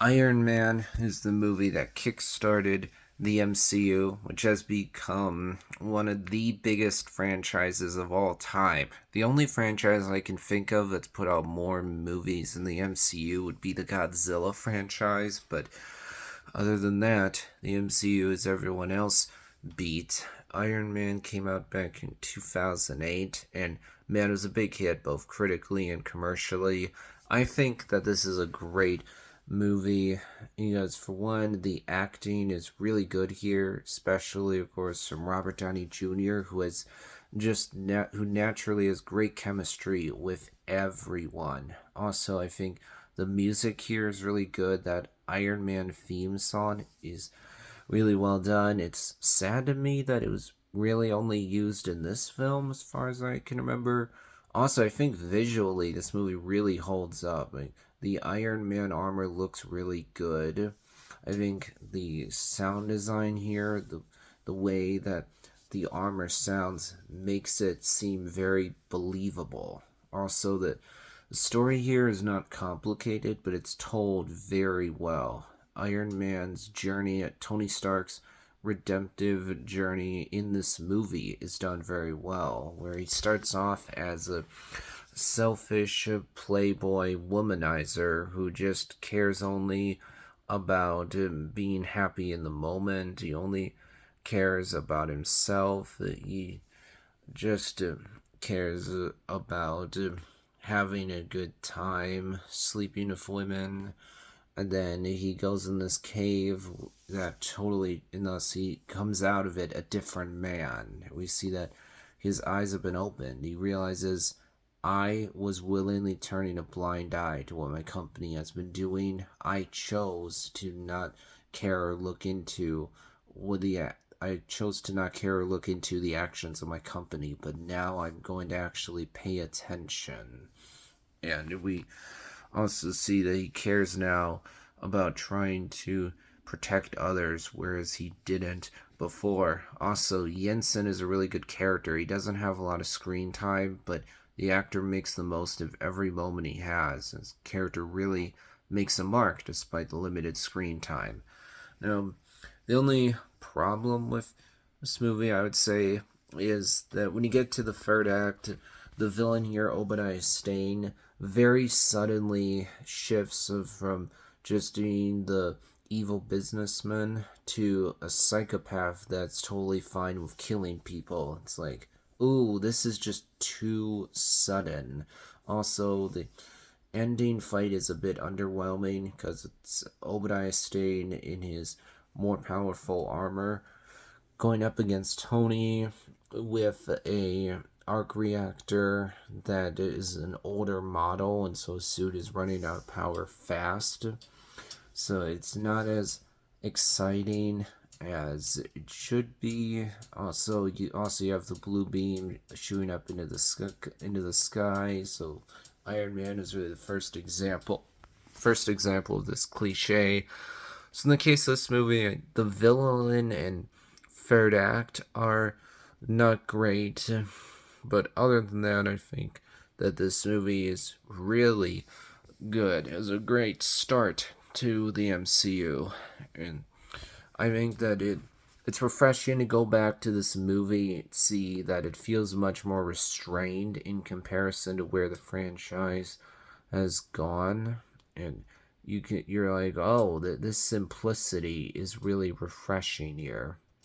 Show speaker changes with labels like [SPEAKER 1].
[SPEAKER 1] Iron Man is the movie that kickstarted the MCU, which has become one of the biggest franchises of all time. The only franchise I can think of that's put out more movies in the MCU would be the Godzilla franchise, but other than that, the MCU is everyone else beat. Iron Man came out back in 2008, and man, it was a big hit both critically and commercially. I think that this is a great movie because, for one, the acting is really good here, especially, of course, from Robert Downey Jr., who has who naturally has great chemistry with everyone. Also, I think the music here is really good. That Iron Man theme song is really well done. It's sad to me that it was really only used in this film, as far as I can remember. Also, I think visually this movie really holds up. Like, the Iron Man armor looks really good. I think the sound design here, the way that the armor sounds, makes it seem very believable. Also, the story here is not complicated, but it's told very well. Iron Man's journey at Tony Stark's redemptive journey in this movie is done very well, where he starts off as a selfish playboy womanizer who just cares only about being happy in the moment. He only cares about himself. He just cares about having a good time, sleeping with women, and then he goes in this cave that totally, unless he comes out of it a different man. We see that his eyes have been opened. He realizes, I was willingly turning a blind eye to what my company has been doing. I chose to not care or look into what the I chose to not care or look into the actions of my company, but now I'm going to actually pay attention. And we also see that he cares now about trying to protect others, whereas he didn't before. Also, Jensen is a really good character. He doesn't have a lot of screen time, but the actor makes the most of every moment he has. His character really makes a mark despite the limited screen time. Now, the only problem with this movie, I would say, is that when you get to the third act, the villain here, Obadiah Stane, very suddenly shifts from just being the evil businessman to a psychopath that's totally fine with killing people. It's like, ooh, this is just too sudden. Also, the ending fight is a bit underwhelming because it's Obadiah Stane in his more powerful armor going up against Tony with a arc reactor that is an older model, and so his suit is running out of power fast. So it's not as exciting as it should be. Also you have the blue beam shooting up into the sky. So Iron Man is really the first example of this cliche. So in the case of this movie, the villain and third act are not great, but other than that, I think that this movie is really good. It was a great start to the MCU, and I think that it's refreshing to go back to this movie and see that it feels much more restrained in comparison to where the franchise has gone, and you're like, oh, this simplicity is really refreshing here.